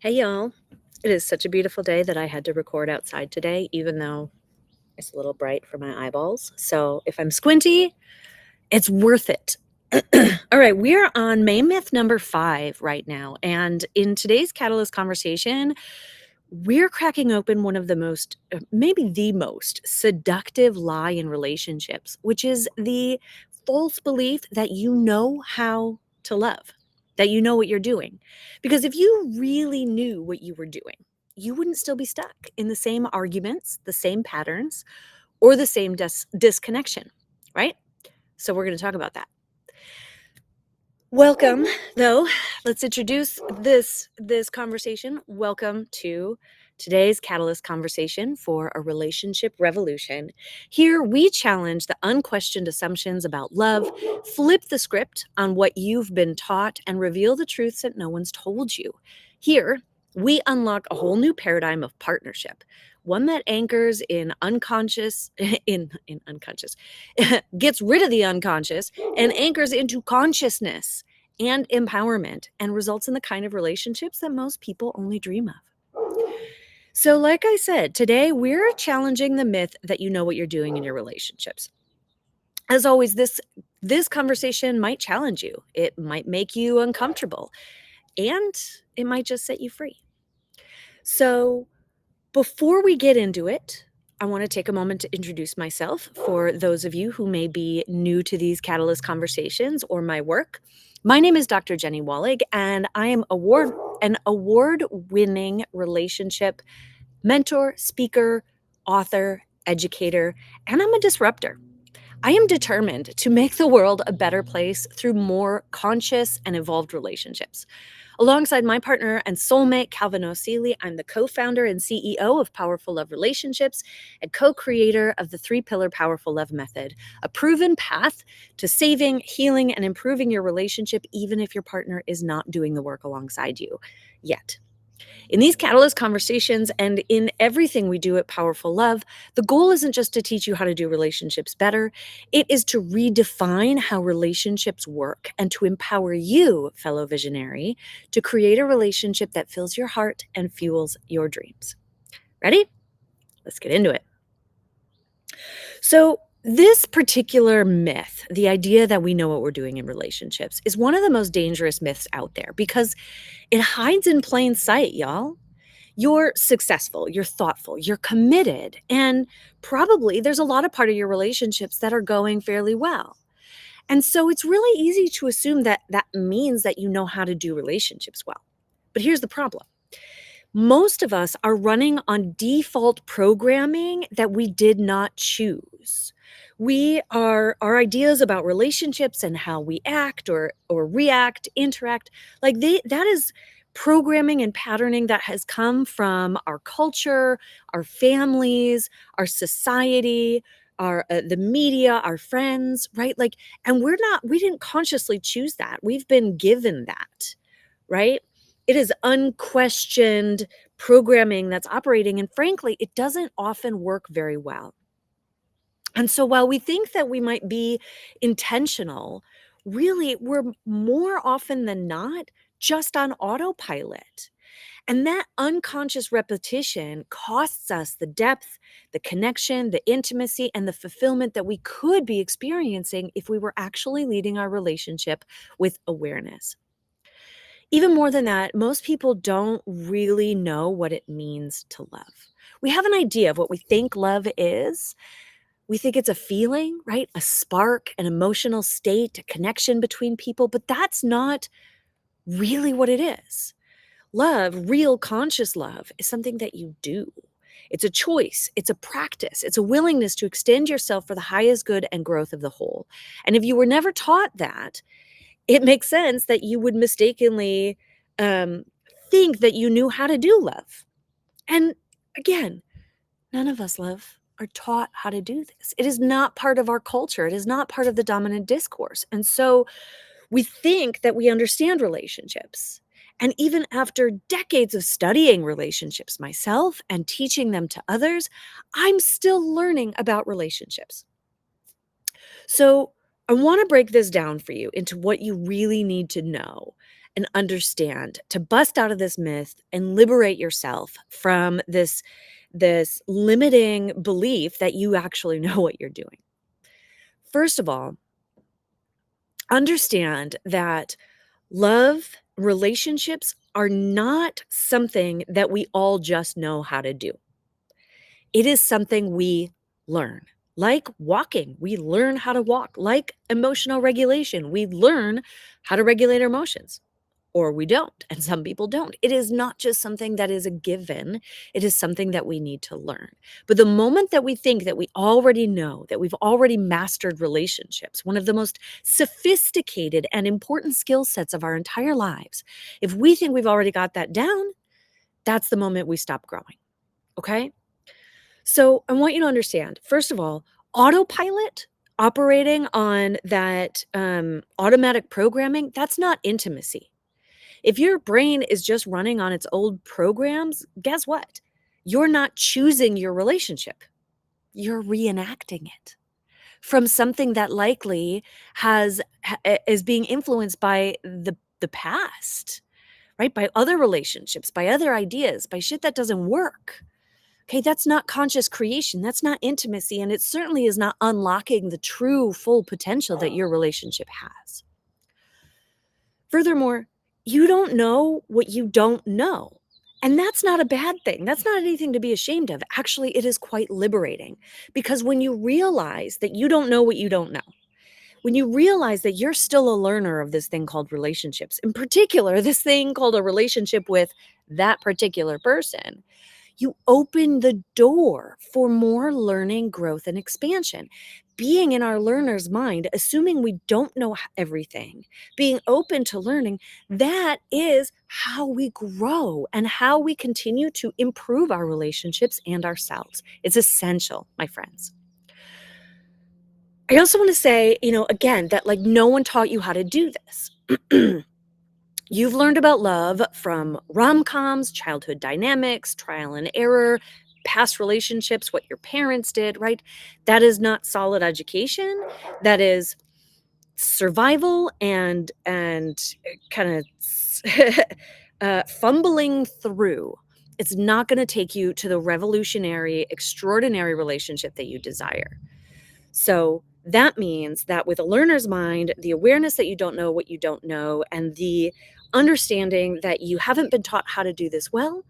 Hey y'all. It is such a beautiful day that I had to record outside today, even though it's a little bright for my eyeballs. So if I'm squinty, it's worth it. All right, we're on May myth number 5 right now. And in today's Catalyst conversation, we're cracking open one of the most, maybe the most seductive lie in relationships, which is the false belief that you know how to love, that you know what you're doing. Because if you really knew what you were doing, you wouldn't still be stuck in the same arguments, the same patterns, or the same disconnection, right? So we're going to talk about that. Welcome, though. Let's introduce this conversation. Welcome to today's Catalyst conversation for a relationship revolution. Here we challenge the unquestioned assumptions about love, flip the script on what you've been taught, and reveal the truths that no one's told you. Here we unlock a whole new paradigm of partnership, one that anchors in unconscious in unconscious gets rid of the unconscious and anchors into consciousness and empowerment and results in the kind of relationships that most people only dream of. So, like I said, today we're challenging the myth that you know what you're doing in your relationships. As always, this conversation might challenge you. It might make you uncomfortable, and it might just set you free. So, before we get into it, I want to take a moment to introduce myself for those of you who may be new to these Catalyst conversations or my work. My name is Dr. Jenny Wallig, and I am an award-winning relationship mentor, speaker, author, educator, and I'm a disruptor. I am determined to make the world a better place through more conscious and evolved relationships. Alongside my partner and soulmate, Calvin O'Seeley, I'm the co-founder and CEO of Powerful Love Relationships and co-creator of the 3-Pillar Powerful Love Method, a proven path to saving, healing, and improving your relationship even if your partner is not doing the work alongside you yet. In these Catalyst conversations and in everything we do at Powerful Love, the goal isn't just to teach you how to do relationships better. It is to redefine how relationships work and to empower you, fellow visionary, to create a relationship that fills your heart and fuels your dreams. Ready? Let's get into it. So, this particular myth, the idea that we know what we're doing in relationships, is one of the most dangerous myths out there because it hides in plain sight, y'all. You're successful, you're thoughtful, you're committed, and probably there's a lot of part of your relationships that are going fairly well. And so it's really easy to assume that that means that you know how to do relationships well. But here's the problem. Most of us are running on default programming that we did not choose. Our ideas about relationships and how we act or react, interact, that is programming and patterning that has come from our culture, our families, our society, our the media, our friends, right? And we didn't consciously choose that. We've been given that, right? It is unquestioned programming that's operating, and frankly, it doesn't often work very well. And so while we think that we might be intentional, really, we're more often than not just on autopilot. And that unconscious repetition costs us the depth, the connection, the intimacy, and the fulfillment that we could be experiencing if we were actually leading our relationship with awareness. Even more than that, most people don't really know what it means to love. We have an idea of what we think love is. We think it's a feeling, right? A spark, an emotional state, a connection between people, but that's not really what it is. Love, real conscious love, is something that you do. It's a choice, it's a practice, it's a willingness to extend yourself for the highest good and growth of the whole. And if you were never taught that, it makes sense that you would mistakenly um, think that you knew how to do love. And again, none of us, love, are taught how to do this. It is not part of our culture. It is not part of the dominant discourse. And so we think that we understand relationships. And even after decades of studying relationships myself and teaching them to others, I'm still learning about relationships. So I want to break this down for you into what you really need to know and understand, to bust out of this myth and liberate yourself from this limiting belief that you actually know what you're doing. First of all, understand that love, relationships are not something that we all just know how to do. It is something we learn. Like walking, we learn how to walk. Like emotional regulation, we learn how to regulate our emotions, or we don't. And some people don't. It is not just something that is a given, it is something that we need to learn. But the moment that we think that we already know, that we've already mastered relationships, one of the most sophisticated and important skill sets of our entire lives, if we think we've already got that down, that's the moment we stop growing. Okay? So I want you to understand, first of all, autopilot, operating on that automatic programming, that's not intimacy. If your brain is just running on its old programs, guess what? You're not choosing your relationship. You're reenacting it from something that likely is being influenced by the past, right? By other relationships, by other ideas, by shit that doesn't work. Okay, that's not conscious creation. That's not intimacy. And it certainly is not unlocking the true full potential that your relationship has. Furthermore, you don't know what you don't know. And that's not a bad thing. That's not anything to be ashamed of. Actually, it is quite liberating because when you realize that you don't know what you don't know, when you realize that you're still a learner of this thing called relationships, in particular, this thing called a relationship with that particular person, you open the door for more learning, growth, and expansion. Being in our learner's mind, assuming we don't know everything, being open to learning, that is how we grow and how we continue to improve our relationships and ourselves. It's essential, my friends. I also want to say, again, that like no one taught you how to do this. You've learned about love from rom-coms, childhood dynamics, trial and error, past relationships, what your parents did, right? That is not solid education. That is survival and kind of fumbling through. It's not going to take you to the revolutionary, extraordinary relationship that you desire. So that means that with a learner's mind, the awareness that you don't know what you don't know, and the understanding that you haven't been taught how to do this well,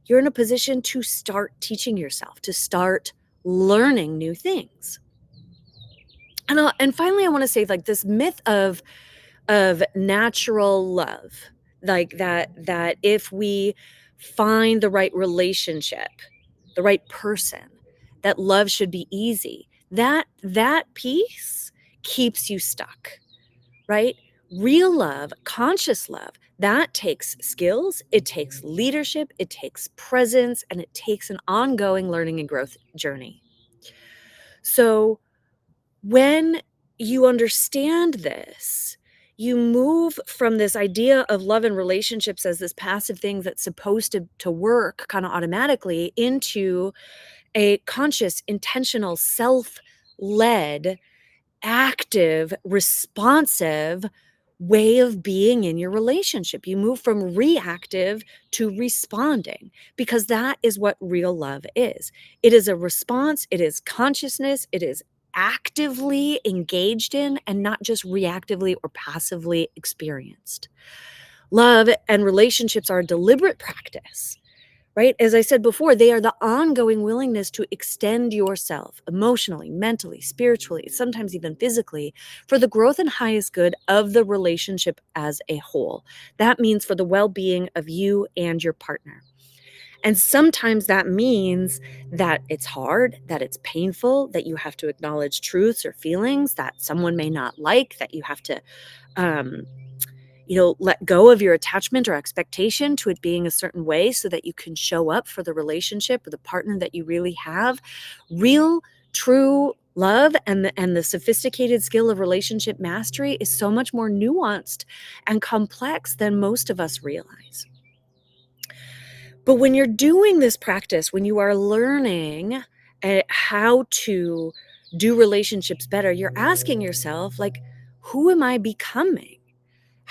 you're in a position to start teaching yourself, to start learning new things. And finally, I want to say, like, this myth of natural love, like that if we find the right relationship, the right person, that love should be easy. That piece keeps you stuck, right? Real love, conscious love, that takes skills, it takes leadership, it takes presence, and it takes an ongoing learning and growth journey. So when you understand this, you move from this idea of love and relationships as this passive thing that's supposed to work kind of automatically into a conscious, intentional, self-led, active, responsive way of being in your relationship. You move from reactive to responding because that is what real love is. It is a response, it is consciousness, it is actively engaged in and not just reactively or passively experienced. Love and relationships are a deliberate practice, right? As I said before, they are the ongoing willingness to extend yourself emotionally, mentally, spiritually, sometimes even physically, for the growth and highest good of the relationship as a whole. That means for the well-being of you and your partner. And sometimes that means that it's hard, that it's painful, that you have to acknowledge truths or feelings that someone may not like, that you have to um, let go of your attachment or expectation to it being a certain way so that you can show up for the relationship or the partner that you really have. Real, true love and the sophisticated skill of relationship mastery is so much more nuanced and complex than most of us realize. But when you're doing this practice, when you are learning how to do relationships better, you're asking yourself, like, who am I becoming?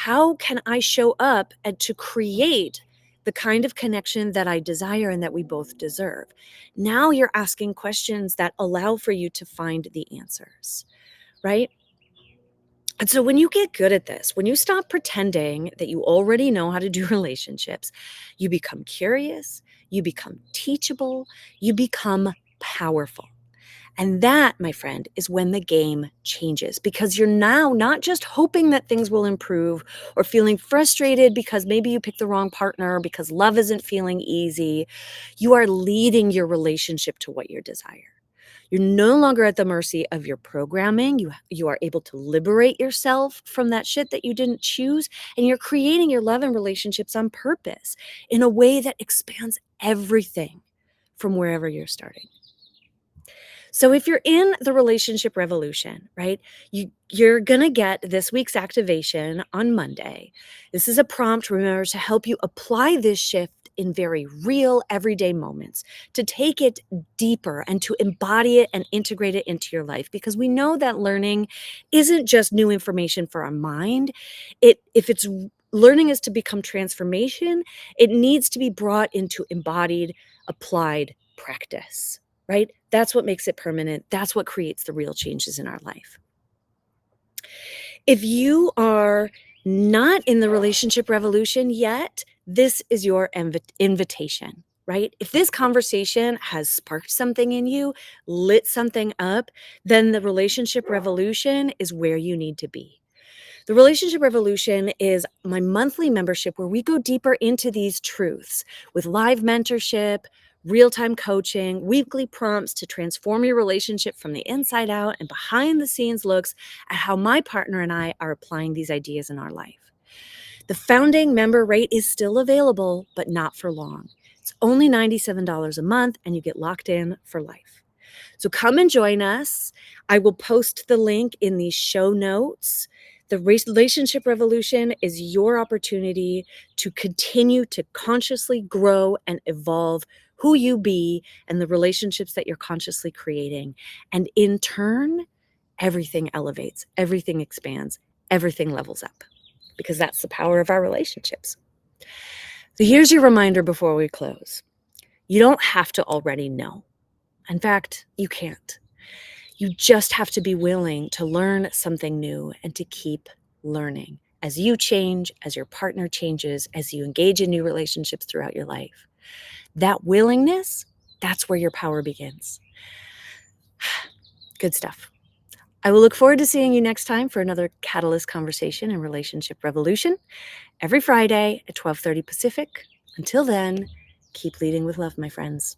How can I show up and to create the kind of connection that I desire and that we both deserve? Now you're asking questions that allow for you to find the answers, right? And so when you get good at this, when you stop pretending that you already know how to do relationships, you become curious, you become teachable, you become powerful. And that, my friend, is when the game changes because you're now not just hoping that things will improve or feeling frustrated because maybe you picked the wrong partner or because love isn't feeling easy. You are leading your relationship to what you desire. You're no longer at the mercy of your programming. You are able to liberate yourself from that shit that you didn't choose, and you're creating your love and relationships on purpose in a way that expands everything from wherever you're starting. So if you're in the relationship revolution, right, you're going to get this week's activation on Monday. This is a prompt, remember, to help you apply this shift in very real everyday moments, to take it deeper and to embody it and integrate it into your life, because we know that learning isn't just new information for our mind. If it's learning is to become transformation, it needs to be brought into embodied, applied practice, right? That's what makes it permanent. That's what creates the real changes in our life. If you are not in the relationship revolution yet, this is your invitation, right? If this conversation has sparked something in you, lit something up, then the relationship revolution is where you need to be. The Relationship Revolution is my monthly membership where we go deeper into these truths with live mentorship, real-time coaching, weekly prompts to transform your relationship from the inside out, and behind the scenes looks at how my partner and I are applying these ideas in our life. The founding member rate is still available, but not for long. It's only $97 a month, and you get locked in for life. So come and join us. I will post the link in the show notes. The Relationship Revolution is your opportunity to continue to consciously grow and evolve who you be and the relationships that you're consciously creating. And in turn, everything elevates, everything expands, everything levels up, because that's the power of our relationships. So here's your reminder before we close. You don't have to already know. In fact, you can't. You just have to be willing to learn something new and to keep learning as you change, as your partner changes, as you engage in new relationships throughout your life. That willingness, that's where your power begins. Good stuff. I will look forward to seeing you next time for another Catalyst conversation in Relationship Revolution every Friday at 12:30 Pacific. Until then, keep leading with love, my friends.